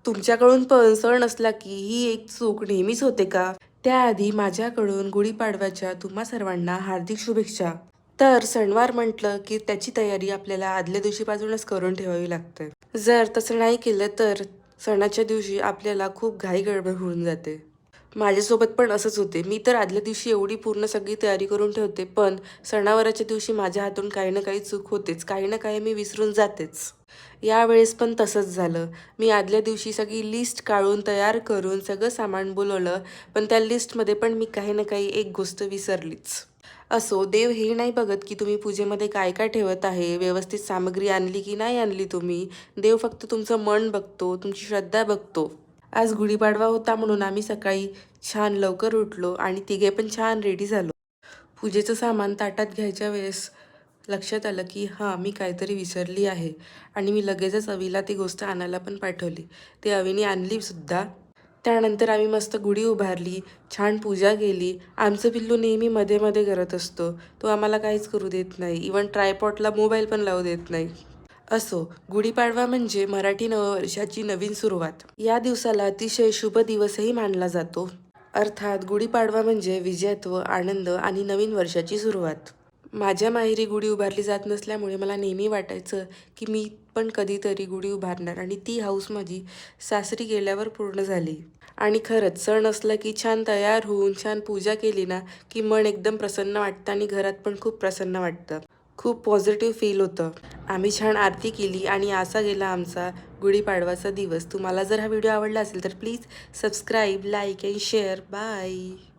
तुमच्याकडून पण सण असला की ही एक चूक नेहमीच होते का? त्याआधी माझ्याकडून गुढीपाडव्याच्या तुम्हा सर्वांना हार्दिक शुभेच्छा. तर सणवार म्हटलं की त्याची तयारी आपल्याला आदल्या दिवशीपासूनच करून ठेवावी लागते. जर तसं नाही केलं तर सणाच्या दिवशी आपल्याला खूप घाई गडबड होऊन जाते. माझ्यासोबत पण असंच होते. मी तर आदल्या दिवशी एवढी पूर्ण सगळी तयारी करून ठेवते, पण सणावाराच्या दिवशी माझ्या हातून काही ना काही चूक होतेच. काही ना काही मी विसरून जातेच. यावेळेस पण तसंच झालं. मी आदल्या दिवशी सगळी लिस्ट काढून तयार करून सगळं सामान बोलवलं, पण त्या लिस्टमध्ये पण मी काही ना काही एक गोष्ट विसरलीच. असो, देव हे नाही बघत की तुम्ही पूजेमध्ये काय काय ठेवत आहे, व्यवस्थित सामग्री आणली की नाही आणली तुम्ही. देव फक्त तुमचं मन बघतो, तुमची श्रद्धा बघतो. आज गुढीपाडवा होता म्हणून आम्ही सकाळी छान लवकर उठलो आणि तिघे पण छान रेडी झालो. पूजेचं सामान ताटात घ्यायच्या वेळेस लक्षात आलं की हां, मी काहीतरी विसरली आहे आणि मी लगेचच अवीला ती गोष्ट आणायला पण पाठवली. ती अवीने आणली सुद्धा. त्यानंतर आम्ही मस्त गुढी उभारली, छान पूजा केली. आमचं पिल्लू नेहमी मध्ये मध्ये करत असतो. तो आम्हाला काहीच करू देत नाही. इवन ट्रायपॉडला मोबाईल पण लावू देत नाही. असो, गुढीपाडवा म्हणजे मराठी नववर्षाची नवीन सुरुवात. या दिवसाला अतिशय शुभ दिवसही मानला जातो. अर्थात गुढीपाडवा म्हणजे विजयत्व, आनंद आणि नवीन वर्षाची सुरुवात. माझ्या माहेरी गुढी उभारली जात नसल्यामुळे मला नेहमी वाटायचं की मी पण कधीतरी गुढी उभारणार आणि ती हौस माझी सासरी गेल्यावर पूर्ण झाली. आणि खरंच सण असला की छान तयार होऊन छान पूजा केली ना की मन एकदम प्रसन्न वाटतं आणि घरात पण खूप प्रसन्न वाटतं. खूप पॉझिटिव्ह फील होतं. आम्ही छान आरती केली आणि असा गेला आमचा गुढीपाडवाचा दिवस. तुम्हाला जर हा व्हिडिओ आवडला असेल तर please subscribe, like and share. Bye.